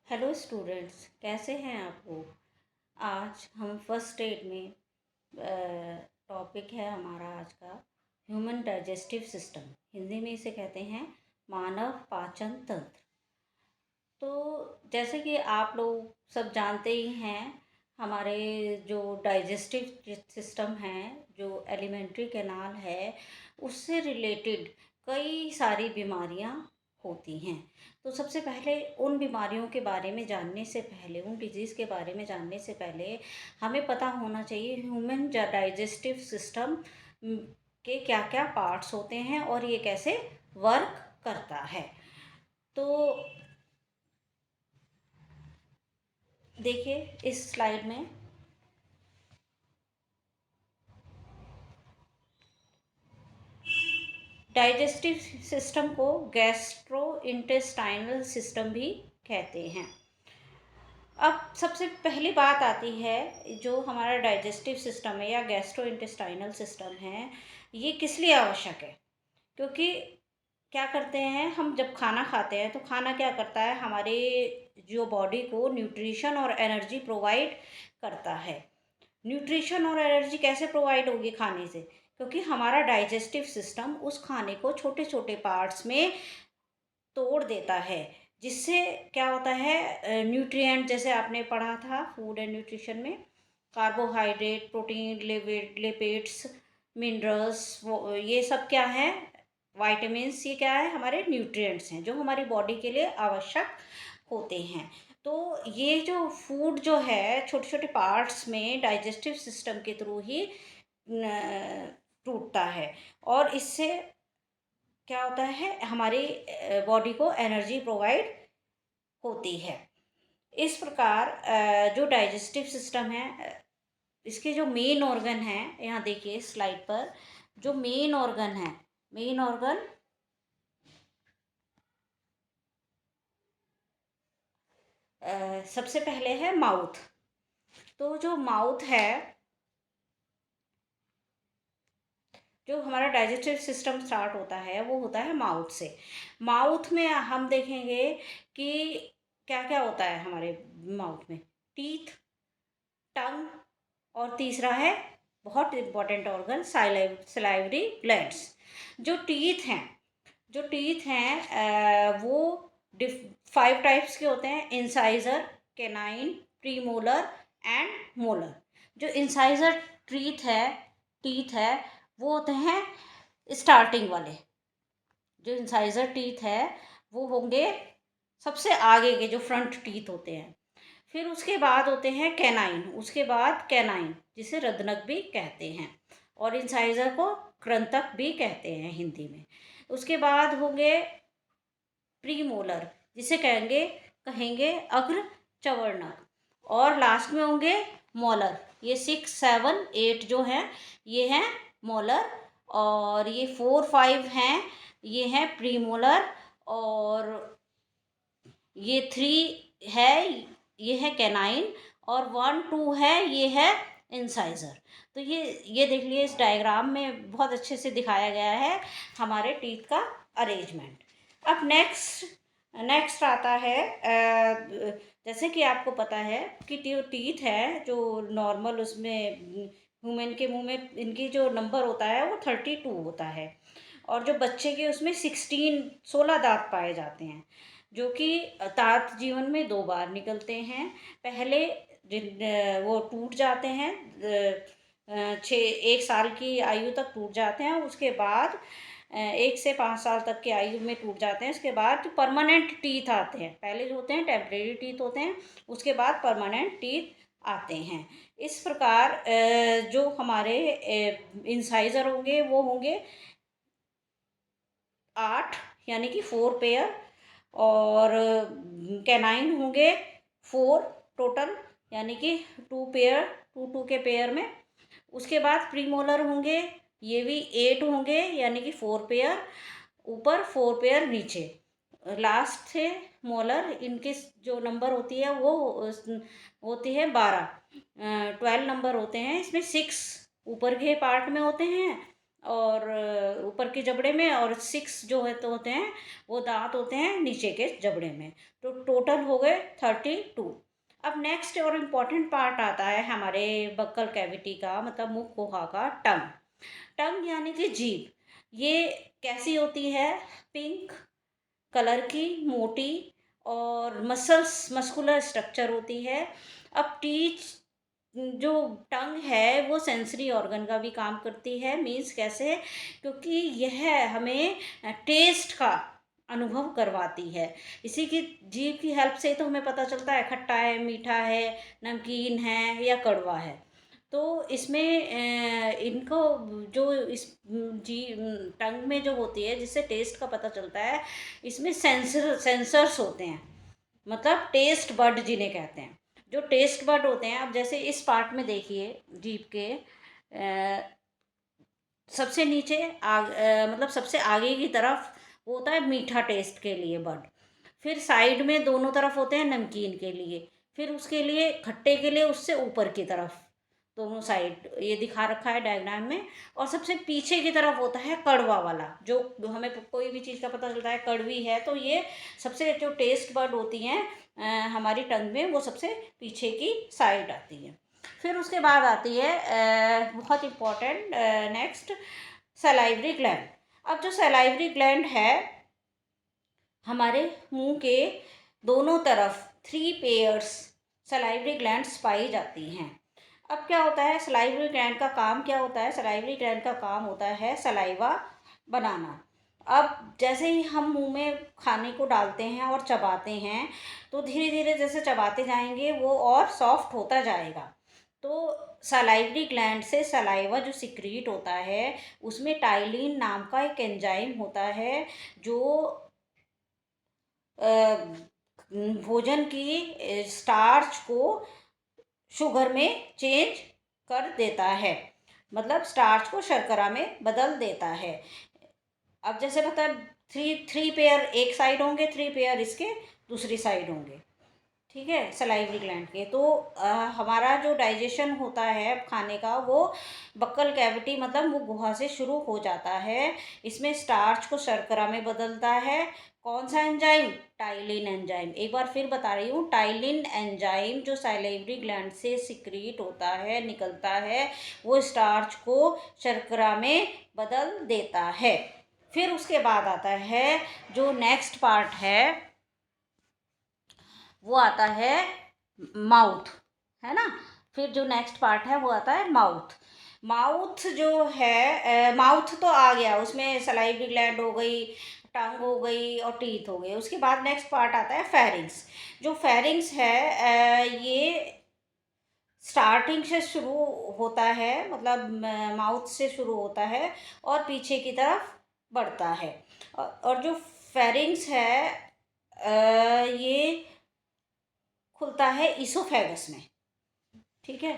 Hello students, कैसे हैं आप लोग। आज हम फर्स्ट एड में टॉपिक है हमारा आज का ह्यूमन डाइजेस्टिव सिस्टम। हिंदी में इसे कहते हैं मानव पाचन तंत्र। तो जैसे कि आप लोग सब जानते ही हैं, हमारे जो डाइजेस्टिव सिस्टम है, जो एलिमेंट्री कैनाल है, उससे रिलेटेड कई सारी बीमारियां होती हैं। तो सबसे पहले उन बीमारियों के बारे में जानने से पहले, उन डिजीज़ के बारे में जानने से पहले हमें पता होना चाहिए ह्यूमन डाइजेस्टिव सिस्टम के क्या क्या पार्ट्स होते हैं और ये कैसे वर्क करता है। तो देखिए इस स्लाइड में डाइजेस्टिव सिस्टम को गैस्ट्रो इंटेस्टाइनल सिस्टम भी कहते हैं। अब सबसे पहली बात आती है, जो हमारा डाइजेस्टिव सिस्टम है या गैस्ट्रो इंटेस्टाइनल सिस्टम है, ये किस लिए आवश्यक है। क्योंकि क्या करते हैं, हम जब खाना खाते हैं तो खाना क्या करता है, हमारे जो बॉडी को न्यूट्रिशन और एनर्जी प्रोवाइड करता है। न्यूट्रिशन और एनर्जी कैसे प्रोवाइड होगी खाने से, क्योंकि हमारा डाइजेस्टिव सिस्टम उस खाने को छोटे छोटे पार्ट्स में तोड़ देता है, जिससे क्या होता है, न्यूट्रिएंट जैसे आपने पढ़ा था फूड एंड न्यूट्रिशन में, कार्बोहाइड्रेट, प्रोटीन, लिपिड्स, मिनरल्स, वो ये सब क्या है, वाइटामिन्स, ये क्या है, हमारे न्यूट्रिएंट्स हैं जो हमारी बॉडी के लिए आवश्यक होते हैं। तो ये जो फूड जो है छोटे छोटे पार्ट्स में डाइजेस्टिव सिस्टम के थ्रू ही टूटता है, और इससे क्या होता है, हमारी बॉडी को एनर्जी प्रोवाइड होती है। इस प्रकार जो डाइजेस्टिव सिस्टम है, इसके जो मेन ऑर्गन है, यहाँ देखिए स्लाइड पर जो मेन ऑर्गन है, मेन ऑर्गन सबसे पहले है माउथ। तो जो माउथ है, जो हमारा डाइजेस्टिव सिस्टम स्टार्ट होता है वो होता है माउथ से। माउथ में हम देखेंगे कि क्या क्या होता है हमारे माउथ में, टीथ, टंग, और तीसरा है बहुत इम्पोर्टेंट ऑर्गन सलाइवरी ग्लैंड्स। जो टीथ हैं, जो टीथ हैं वो 5 टाइप्स के होते हैं: incisor, canine, premolar and molar. जो इंसाइजर टीथ है वो होते हैं स्टार्टिंग वाले। जो इंसाइजर टीथ है वो होंगे सबसे आगे के, जो फ्रंट टीथ होते हैं। फिर उसके बाद होते हैं कैनाइन, उसके बाद कैनाइन जिसे रदनक भी कहते हैं, और इंसाइजर को कृंतक भी कहते हैं हिंदी में। उसके बाद होंगे प्रीमोलर, जिसे कहेंगे कहेंगे अग्र चवर्णक, और लास्ट में होंगे मोलर। ये 6, 7, 8 जो हैं ये हैं मोलर, और ये 4, 5 हैं ये हैं प्रीमोलर, और ये 3 है ये है कैनाइन, और 1, 2 है ये है इंसाइजर। तो ये देख लिए, इस डायग्राम में बहुत अच्छे से दिखाया गया है हमारे टीथ का अरेंजमेंट। अब नेक्स्ट आता है, जैसे कि आपको पता है कि जो टीथ है, जो नॉर्मल उसमें ह्यूमन के मुंह में इनकी जो नंबर होता है वो 32 होता है, और जो बच्चे के उसमें 16 दांत पाए जाते हैं, जो कि दांत जीवन में 2 बार निकलते हैं। पहले वो टूट जाते हैं, 1 साल की आयु तक टूट जाते हैं, उसके बाद 1 से 5 साल तक की आयु में टूट जाते हैं। उसके बाद जो परमानेंट टीथ आते हैं, पहले जो होते हैं टेम्परेरी टीथ होते हैं, उसके बाद परमानेंट टीथ आते हैं। इस प्रकार जो हमारे इंसाइजर होंगे वो होंगे 8, यानी कि 4 पेयर, और कैनाइन होंगे 4 टोटल, यानी कि 2 पेयर, 2 2 के पेयर में। उसके बाद प्रीमोलर होंगे, ये भी 8 होंगे, यानी कि 4 पेयर ऊपर, 4 पेयर नीचे। लास्ट से मोलर, इनकी जो नंबर होती है वो होती है 12, 12 नंबर होते हैं। इसमें 6 ऊपर के पार्ट में होते हैं और ऊपर के जबड़े में, और 6 जो है तो होते हैं वो दांत होते हैं नीचे के जबड़े में। तो टोटल हो गए 32। अब नेक्स्ट और इम्पॉर्टेंट पार्ट आता है हमारे बक्कल कैविटी का, मतलब मुख गुहा का, टंग। टंग यानी कि जीभ। ये कैसी होती है? पिंक कलर की, मोटी, और मस्कुलर स्ट्रक्चर होती है। अब टीच जो टंग है वो सेंसरी ऑर्गन का भी काम करती है। मीन्स कैसे? क्योंकि यह हमें टेस्ट का अनुभव करवाती है। इसी की जीभ की हेल्प से तो हमें पता चलता है खट्टा है, मीठा है, नमकीन है या कड़वा है। तो इसमें इनको जो इस जी टंग में जो होती है जिससे टेस्ट का पता चलता है, इसमें सेंसर्स होते हैं, मतलब टेस्ट बड जिन्हें कहते हैं। जो टेस्ट बड होते हैं, अब जैसे इस पार्ट में देखिए जीभ के सबसे नीचे मतलब सबसे आगे की तरफ वो होता है मीठा टेस्ट के लिए बड। फिर साइड में दोनों तरफ होते हैं नमकीन के लिए। फिर उसके लिए खट्टे के लिए उससे ऊपर की तरफ दोनों साइड ये दिखा रखा है डायग्राम में। और सबसे पीछे की तरफ होता है कड़वा वाला, जो हमें कोई भी चीज़ का पता चलता है कड़वी है तो ये सबसे जो टेस्ट बड होती हैं हमारी टंग में, वो सबसे पीछे की साइड आती है। फिर उसके बाद आती है बहुत इम्पॉर्टेंट नेक्स्ट, सलाइवरी ग्लैंड। अब जो सलाइवरी ग्लैंड है हमारे मुंह के दोनों तरफ 3 पेयर्स सलाइवरी ग्लैंड्स पाई जाती हैं। अब क्या होता है सलाइवरी ग्लैंड का काम? क्या होता है सलाइवरी ग्लैंड का काम? होता है सलाइवा बनाना। अब जैसे ही हम मुंह में खाने को डालते हैं और चबाते हैं, तो धीरे धीरे जैसे चबाते जाएंगे वो और सॉफ्ट होता जाएगा। तो सलाइवरी ग्लैंड से सलाइवा जो सिक्रीट होता है, उसमें टाइलिन नाम का एक एंजाइम होता है जो भोजन की स्टार्च को शुगर में चेंज कर देता है, मतलब स्टार्च को शर्करा में बदल देता है। अब जैसे मतलब थ्री थ्री पेयर एक साइड होंगे, 3 पेयर इसके दूसरी साइड होंगे, ठीक है, सलाइवरी ग्लैंड के। तो हमारा जो डाइजेशन होता है खाने का वो बक्कल कैविटी मतलब वो गुहा से शुरू हो जाता है। इसमें स्टार्च को शर्करा में बदलता है कौन सा एंजाइम? Ptyalin enzyme. एक बार फिर बता रही हूँ, टाइलिन एंजाइम जो सलाइवरी ग्लैंड से सिक्रीट होता है, निकलता है, वो स्टार्च को शर्करा में बदल देता है। फिर उसके बाद आता है जो नेक्स्ट पार्ट है, वो आता है माउथ, है ना। फिर जो नेक्स्ट पार्ट है वो आता है माउथ। माउथ जो है माउथ तो आ गया, उसमें सलाइवरी ग्लैंड हो गई, टंग हो गई और टीथ हो गई। उसके बाद नेक्स्ट पार्ट आता है फेरिंग्स। जो फेरिंग्स है ये स्टार्टिंग से शुरू होता है, मतलब माउथ से शुरू होता है और पीछे की तरफ बढ़ता है। और जो फेरिंग्स है ये खुलता है इसोफेगस में, ठीक है।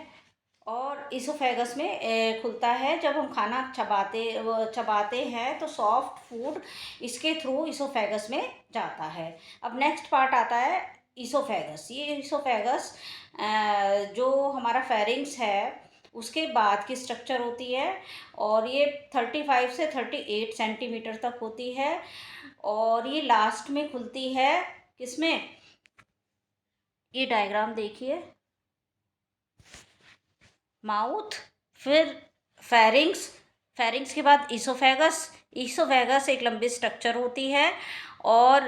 और इसोफेगस में खुलता है जब हम खाना चबाते हैं तो सॉफ्ट फूड इसके थ्रू इसोफेगस में जाता है। अब नेक्स्ट पार्ट आता है इसोफेगस। ये इसोफेगस जो हमारा फेरिंग्स है उसके बाद की स्ट्रक्चर होती है, और ये 35 से 38 सेंटीमीटर तक होती है। और ये लास्ट में खुलती है किसमें? ये डायग्राम देखिए, माउथ, फिर फेरिंग्स, फेरिंग्स के बाद इसोफेगस। इसोफेगस एक लंबी स्ट्रक्चर होती है और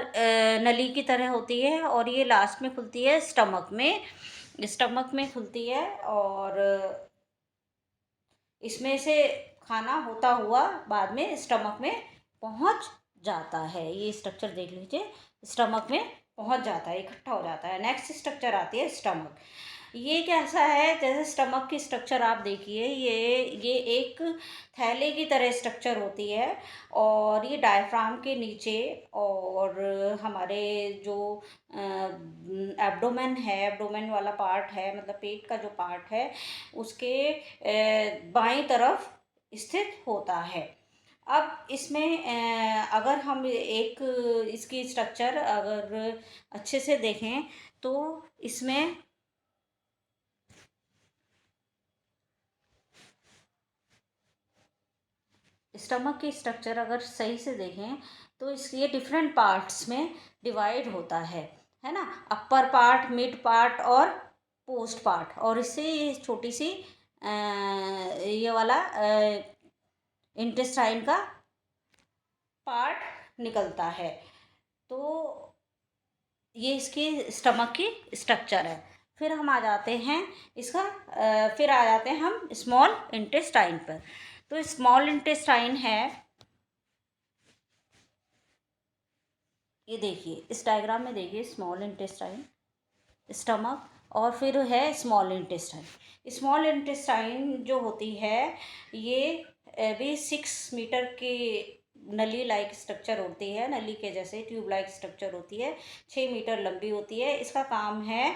नली की तरह होती है, और ये लास्ट में खुलती है स्टमक में, स्टमक में खुलती है। और इसमें से खाना होता हुआ बाद में स्टमक में पहुंच जाता है। ये स्ट्रक्चर देख लीजिए, स्टमक में पहुंच जाता है, इकट्ठा हो जाता है। नेक्स्ट स्ट्रक्चर आती है स्टमक। ये कैसा है? जैसे स्टमक की स्ट्रक्चर आप देखिए, ये एक थैले की तरह स्ट्रक्चर होती है, और ये डायफ्राम के नीचे और हमारे जो एब्डोमेन है, एब्डोमेन वाला पार्ट है, मतलब पेट का जो पार्ट है, उसके बाईं तरफ स्थित होता है। अब इसमें अगर हम एक इसकी स्ट्रक्चर अगर अच्छे से देखें तो इसमें स्टमक की स्ट्रक्चर अगर सही से देखें तो ये डिफरेंट पार्ट्स में डिवाइड होता है ना। अपर पार्ट, मिड पार्ट और पोस्ट पार्ट, और इससे ये छोटी सी ये वाला इंटेस्टाइन का पार्ट निकलता है। तो ये इसकी स्टमक की स्ट्रक्चर है। फिर हम आ जाते हैं फिर आ जाते हैं हम स्मॉल इंटेस्टाइन पर। तो स्मॉल इंटेस्टाइन है, ये देखिए इस डायग्राम में देखिए, स्मॉल इंटेस्टाइन, स्टमक, और फिर है स्मॉल इंटेस्टाइन। स्मॉल इंटेस्टाइन जो होती है ये भी 6 मीटर की नली लाइक स्ट्रक्चर होती है, नली के जैसे ट्यूब लाइक स्ट्रक्चर होती है, 6 मीटर लंबी होती है। इसका काम है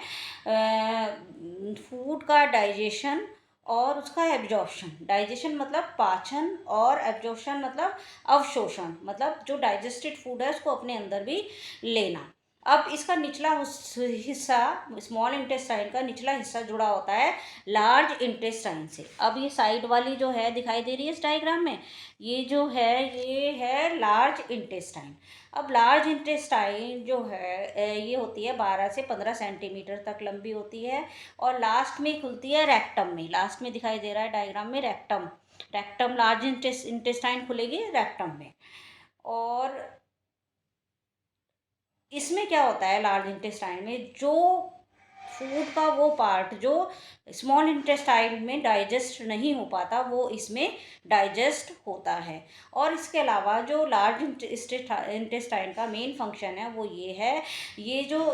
फूड का डाइजेशन और उसका एब्जॉर्प्शन। डाइजेशन मतलब पाचन, और एब्जॉर्प्शन मतलब अवशोषण, मतलब जो डाइजेस्टेड फूड है उसको अपने अंदर भी लेना। अब इसका निचला हिस्सा, स्मॉल इंटेस्टाइन का निचला हिस्सा जुड़ा होता है लार्ज इंटेस्टाइन से। अब ये साइड वाली जो है दिखाई दे रही है इस डायग्राम में, ये जो है ये है लार्ज इंटेस्टाइन। अब लार्ज इंटेस्टाइन जो है ये होती है 12 से 15 सेंटीमीटर तक लंबी होती है, और लास्ट में खुलती है रेक्टम में। लास्ट में दिखाई दे रहा है डायग्राम में रेक्टम, रेक्टम लार्ज इंटेस्टाइन खुलेगी रेक्टम में। और इसमें क्या होता है लार्ज इंटेस्टाइन में, जो फूड का वो पार्ट जो स्मॉल इंटेस्टाइन में डाइजेस्ट नहीं हो पाता वो इसमें डाइजेस्ट होता है। और इसके अलावा जो लार्ज इंटेस्टाइन का मेन फंक्शन है वो ये है, ये जो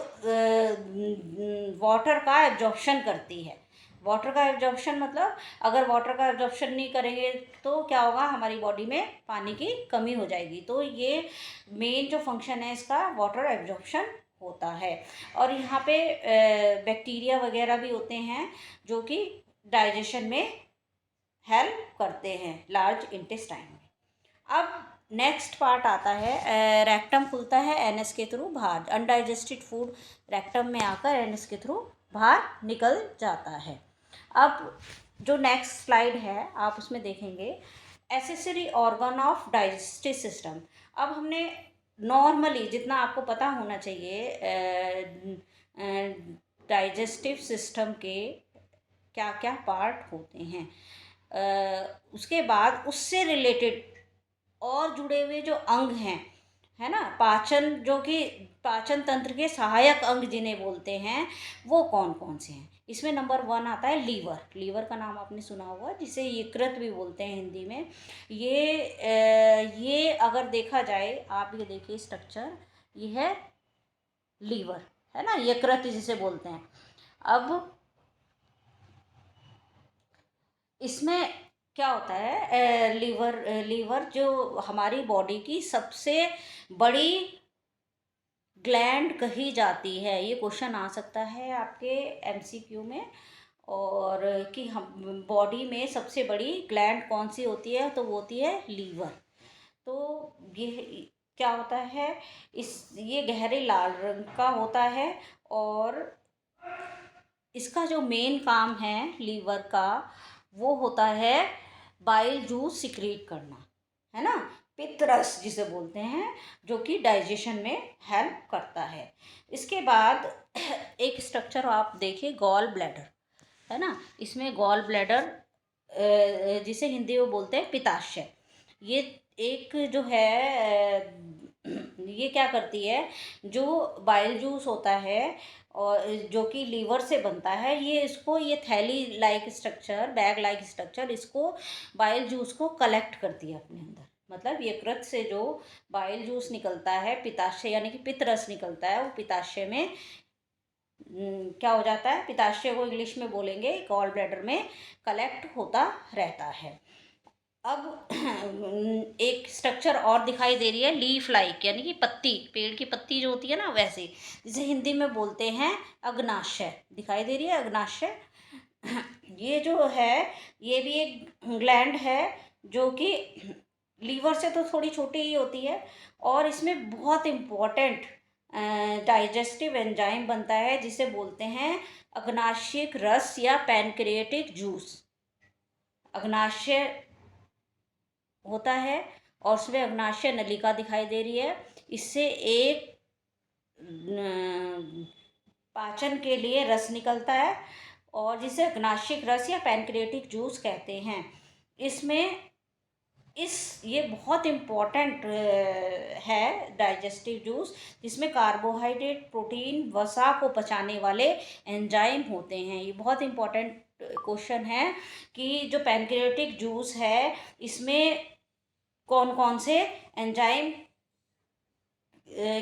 वाटर का एब्जॉर्प्शन करती है। वाटर का एब्जॉर्प्शन मतलब अगर वाटर का एब्जॉर्प्शन नहीं करेंगे तो क्या होगा, हमारी बॉडी में पानी की कमी हो जाएगी। तो ये मेन जो फंक्शन है इसका वाटर एब्जॉर्प्शन होता है। और यहाँ पे बैक्टीरिया वगैरह भी होते हैं जो कि डाइजेशन में हेल्प करते हैं लार्ज इंटेस्टाइन में। अब नेक्स्ट पार्ट आता है, रेक्टम खुलता है एनएस के थ्रू बाहर। अनडाइजेस्टेड फूड रेक्टम में आकर एनएस के थ्रू बाहर निकल जाता है। अब जो नेक्स्ट स्लाइड है आप उसमें देखेंगे accessory organ of digestive system. अब हमने नॉर्मली जितना आपको पता होना चाहिए डाइजेस्टिव सिस्टम के क्या क्या पार्ट होते हैं, उसके बाद उससे रिलेटेड और जुड़े हुए जो अंग हैं, है ना, पाचन, जो कि पाचन तंत्र के सहायक अंग जिन्हें बोलते हैं, वो कौन कौन से हैं। इसमें नंबर 1 आता है लीवर। लीवर का नाम आपने सुना होगा, जिसे यकृत भी बोलते हैं हिंदी में। ये अगर देखा जाए, आप ये देखिए स्ट्रक्चर, ये है लीवर, है ना, यकृत जिसे बोलते हैं। अब इसमें क्या होता है, लीवर जो हमारी बॉडी की सबसे बड़ी ग्लैंड कही जाती है। ये क्वेश्चन आ सकता है आपके एमसीक्यू में, और कि हम बॉडी में सबसे बड़ी ग्लैंड कौन सी होती है, तो वो होती है लीवर। तो ये क्या होता है, ये गहरे लाल रंग का होता है, और इसका जो मेन काम है लीवर का वो होता है बाइल जूस सिक्रीट करना, है ना, पित्त रस जिसे बोलते हैं, जो कि डाइजेशन में हेल्प करता है। इसके बाद एक स्ट्रक्चर आप देखिए, गॉल ब्लैडर, है ना। इसमें गॉल ब्लैडर जिसे हिंदी में बोलते हैं पित्ताशय, ये एक जो है ये क्या करती है, जो बाइल जूस होता है और जो कि लीवर से बनता है, ये थैली like structure, bag like structure, इसको बाइल जूस को कलेक्ट करती है अपने अंदर। मतलब यकृत से जो बाइल जूस निकलता है, पित्ताशय यानी कि पित्त रस निकलता है, वो पित्ताशय में क्या हो जाता है, पित्ताशय को इंग्लिश में बोलेंगे गॉल ब्लैडर में कलेक्ट होता रहता है। अब एक स्ट्रक्चर और दिखाई दे रही है, लीफ लाइक, यानी कि पत्ती, पेड़ की पत्ती जो होती है ना वैसे, जिसे हिंदी में बोलते हैं अग्नाशय। दिखाई दे रही है अग्नाशय। ये जो है ये भी एक ग्लैंड है जो कि लीवर से तो थोड़ी छोटी ही होती है, और इसमें बहुत इम्पोर्टेंट डाइजेस्टिव एंजाइम बनता है जिसे बोलते हैं अग्नाशयिक रस या पैनक्रिएटिक जूस। अग्नाशय होता है और उसमें अग्नाशय नलिका दिखाई दे रही है। इससे एक पाचन के लिए रस निकलता है और जिसे अग्नाशिक रस या पैनक्रियाटिक जूस कहते हैं। इसमें ये बहुत इम्पॉर्टेंट है डाइजेस्टिव जूस, जिसमें कार्बोहाइड्रेट, प्रोटीन, वसा को पचाने वाले एंजाइम होते हैं। ये बहुत इम्पॉर्टेंट क्वेश्चन है कि जो पैनक्रियाटिक जूस है इसमें कौन कौन से एंजाइम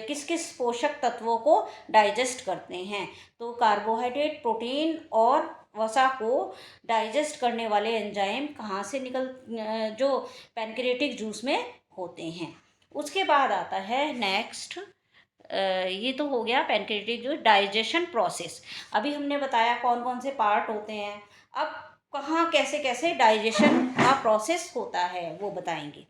किस किस पोषक तत्वों को डाइजेस्ट करते हैं। तो कार्बोहाइड्रेट, प्रोटीन और वसा को डाइजेस्ट करने वाले एंजाइम कहाँ से जो पैनक्रियाटिक जूस में होते हैं। उसके बाद आता है नेक्स्ट, ये तो हो गया पैनक्रियाटिक जूस डाइजेशन प्रोसेस। अभी हमने बताया कौन कौन से पार्ट होते हैं, अब कहाँ कैसे कैसे डाइजेशन का प्रोसेस होता है वो बताएंगे।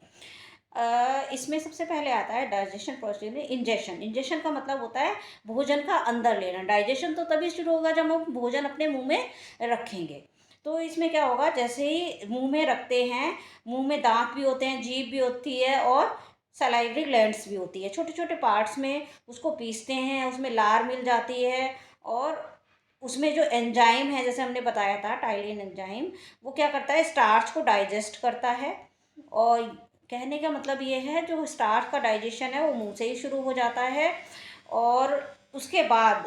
इसमें सबसे पहले आता है डाइजेशन प्रोसेस में इंजेशन। इंजेशन का मतलब होता है भोजन का अंदर लेना। डाइजेशन तो तभी शुरू होगा जब हम भोजन अपने मुंह में रखेंगे। तो इसमें क्या होगा, जैसे ही मुंह में रखते हैं, मुंह में दांत भी होते हैं, जीभ भी होती है और सलाइवरी ग्लैंड्स भी होती है। छोटे छोटे पार्ट्स में उसको पीसते हैं, उसमें लार मिल जाती है और उसमें जो एंजाइम है, जैसे हमने बताया था टाइलिन एंजाइम, वो क्या करता है, स्टार्च को डाइजेस्ट करता है। और कहने का मतलब ये है जो स्टार्च का डाइजेशन है वो मुंह से ही शुरू हो जाता है और उसके बाद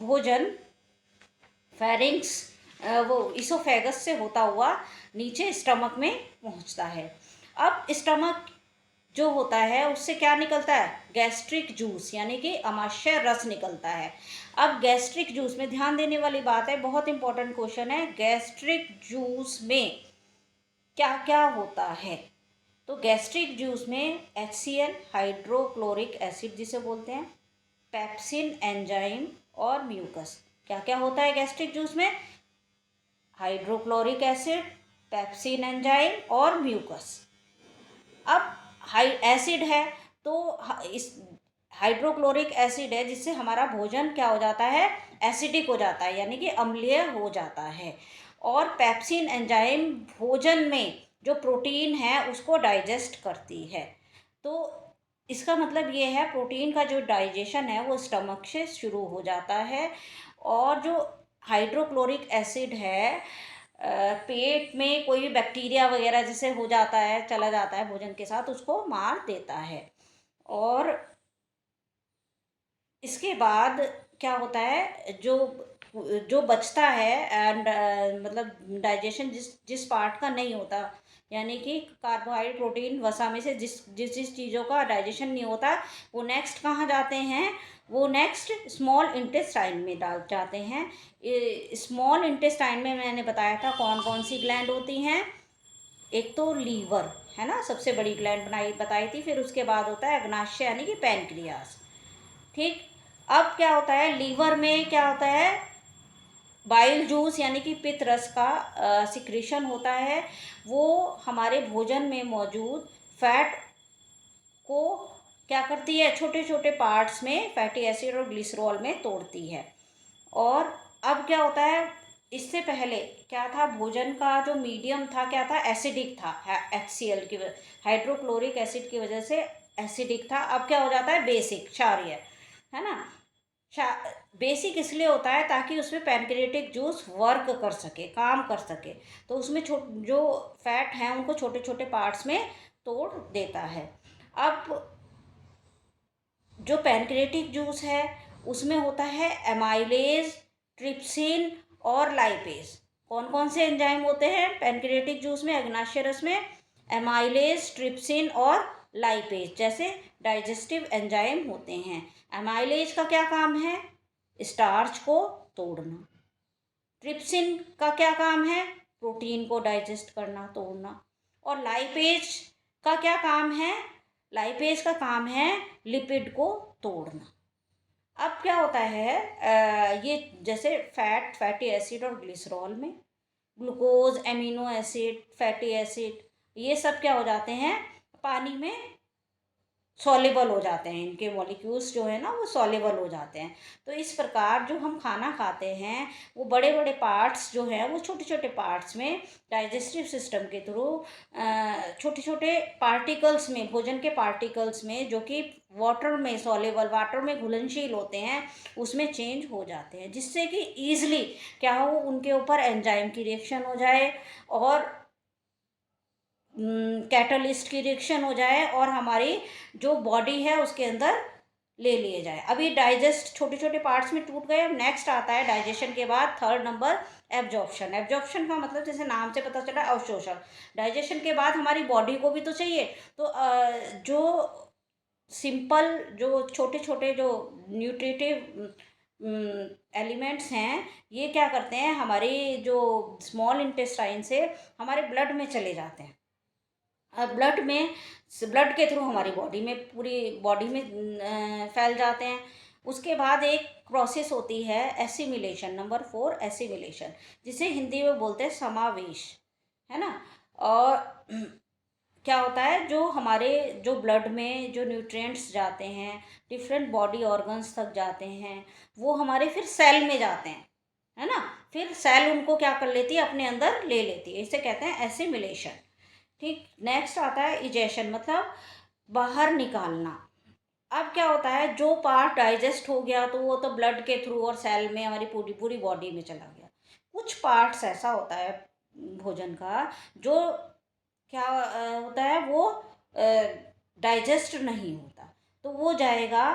भोजन फेरिंग्स वो इसोफेगस से होता हुआ नीचे स्टमक में पहुंचता है। अब स्टमक जो होता है उससे क्या निकलता है, गैस्ट्रिक जूस यानी कि आमाशय रस निकलता है। अब गैस्ट्रिक जूस में ध्यान देने वाली बात है, बहुत इंपॉर्टेंट क्वेश्चन है, गैस्ट्रिक जूस में क्या क्या होता है। तो गैस्ट्रिक जूस में HCl हाइड्रोक्लोरिक एसिड जिसे बोलते हैं, पेप्सिन एंजाइम और म्यूकस। क्या क्या होता है गैस्ट्रिक जूस में, हाइड्रोक्लोरिक एसिड, पेप्सिन एंजाइम और म्यूकस। अब एसिड है तो इस हाइड्रोक्लोरिक एसिड है जिससे हमारा भोजन क्या हो जाता है, एसिडिक हो जाता है यानी कि अम्लीय हो जाता है। और पेप्सिन एंजाइम भोजन में जो प्रोटीन है उसको डाइजेस्ट करती है। तो इसका मतलब ये है प्रोटीन का जो डाइजेशन है वो स्टमक से शुरू हो जाता है। और जो हाइड्रोक्लोरिक एसिड है पेट में कोई भी बैक्टीरिया वगैरह जैसे हो जाता है, चला जाता है भोजन के साथ, उसको मार देता है। और इसके बाद क्या होता है, जो जो बचता है एंड मतलब डाइजेशन जिस जिस पार्ट का नहीं होता, यानी कि कार्बोहाइड्रेट, प्रोटीन, वसा में से जिस जिस जिस चीज़ों का डाइजेशन नहीं होता, वो नेक्स्ट कहाँ जाते हैं, वो नेक्स्ट स्मॉल इंटेस्टाइन में डाल जाते हैं। स्मॉल इंटेस्टाइन में मैंने बताया था कौन कौन सी ग्लैंड होती हैं। एक तो लीवर है ना, सबसे बड़ी ग्लैंड बताई थी। फिर उसके बाद होता है अग्नाशय यानी कि पैनक्रियास। ठीक, अब क्या होता है लीवर में, क्या होता है, बाइल जूस यानी कि पित्त रस का सिक्रीशन होता है। वो हमारे भोजन में मौजूद फैट को क्या करती है, छोटे छोटे पार्ट्स में फैटी एसिड और ग्लिसरॉल में तोड़ती है। और अब क्या होता है, इससे पहले क्या था, भोजन का जो मीडियम था क्या था, एसिडिक था। HCl की हाइड्रोक्लोरिक एसिड की वजह से एसिडिक था। अब क्या हो जाता है, बेसिक, क्षारीय, है ना। बेसिक इसलिए होता है ताकि उसमें पैनक्रियाटिक जूस वर्क कर सके, काम कर सके। तो उसमें जो फैट हैं उनको छोटे छोटे पार्ट्स में तोड़ देता है। अब जो पैनक्रियाटिक जूस है उसमें होता है एमाइलेज, ट्रिप्सिन और लाइपेज। कौन कौन से एंजाइम होते हैं पैनक्रियाटिक जूस में, अग्नाशय रस में, एमाइलेज, ट्रिप्सिन और लाइपेज जैसे डाइजेस्टिव एंजाइम होते हैं। एमाइलेज का क्या काम है, स्टार्च को तोड़ना। ट्रिप्सिन का क्या काम है, प्रोटीन को डाइजेस्ट करना, तोड़ना। और लाइपेज का क्या काम है, लाइपेज का काम है लिपिड को तोड़ना। अब क्या होता है, ये जैसे फैटी एसिड और ग्लिसरॉल में glucose, amino acid, fatty acid, ये सब क्या हो जाते हैं, पानी में सॉल्युबल हो जाते हैं, इनके मॉलिक्यूल्स जो है ना वो सॉल्युबल हो जाते हैं। तो इस प्रकार जो हम खाना खाते हैं वो बड़े बड़े पार्ट्स जो हैं वो छोटे छोटे पार्ट्स में डाइजेस्टिव सिस्टम के थ्रू छोटे छोटे पार्टिकल्स में, भोजन के पार्टिकल्स में जो कि वाटर में सॉल्युबल, वाटर में घुलनशील होते हैं, उसमें चेंज हो जाते हैं, जिससे कि ईजिली क्या हो, उनके ऊपर एंजाइम की रिएक्शन हो जाए और कैटलिस्ट की रिएक्शन हो जाए और हमारी जो बॉडी है उसके अंदर ले लिए जाए। अभी डाइजेस्ट छोटे छोटे पार्ट्स में टूट गए। अब नेक्स्ट आता है डाइजेशन के बाद थर्ड नंबर एब्जॉर्प्शन। एब्जॉर्प्शन का मतलब जैसे नाम से पता चला अवशोषण। डाइजेशन के बाद हमारी बॉडी को भी तो चाहिए, तो जो सिंपल जो छोटे छोटे जो न्यूट्रिटिव एलिमेंट्स हैं, ये क्या करते हैं, हमारी जो स्मॉल इंटेस्टाइन से हमारे ब्लड में चले जाते हैं। ब्लड में, ब्लड के थ्रू हमारी बॉडी में, पूरी बॉडी में फैल जाते हैं। उसके बाद एक प्रोसेस होती है एसिमिलेशन, नंबर 4 एसिमिलेशन, जिसे हिंदी में बोलते हैं समावेश, है ना। और क्या होता है, जो हमारे जो ब्लड में जो न्यूट्रिएंट्स जाते हैं, डिफरेंट बॉडी ऑर्गन्स तक जाते हैं, वो हमारे फिर सेल में जाते हैं, है ना। फिर सेल उनको क्या कर लेती है, अपने अंदर ले लेती है, इसे कहते हैं एसिमिलेशन। ठीक, नेक्स्ट आता है इजेशन, मतलब बाहर निकालना। अब क्या होता है, जो पार्ट डाइजेस्ट हो गया तो वो तो ब्लड के थ्रू और सेल में हमारी पूरी पूरी बॉडी में चला गया। कुछ पार्ट्स ऐसा होता है भोजन का जो क्या होता है, वो डाइजेस्ट नहीं होता, तो वो जाएगा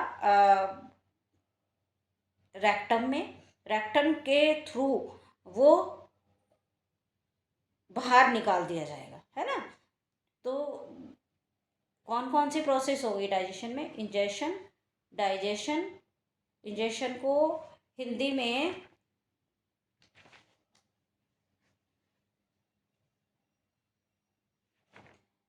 रेक्टम में। रेक्टम के थ्रू वो बाहर निकाल दिया जाएगा, है ना। तो कौन कौन सी प्रोसेस होगी डाइजेशन में, इंजेशन, डाइजेशन, इंजेशन को हिंदी में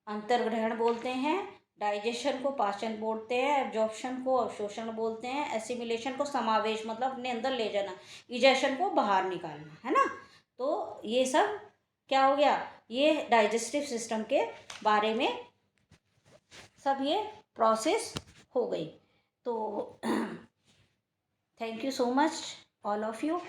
अंतर्ग्रहण बोलते हैं, डाइजेशन को पाचन बोलते हैं, एब्जॉर्प्शन को अवशोषण बोलते हैं, एसिमिलेशन को समावेश मतलब अपने अंदर ले जाना, इजेशन को बाहर निकालना, है ना। तो ये सब क्या हो गया, ये डाइजेस्टिव सिस्टम के बारे में सब ये प्रोसेस हो गई। तो thank you so much all of you.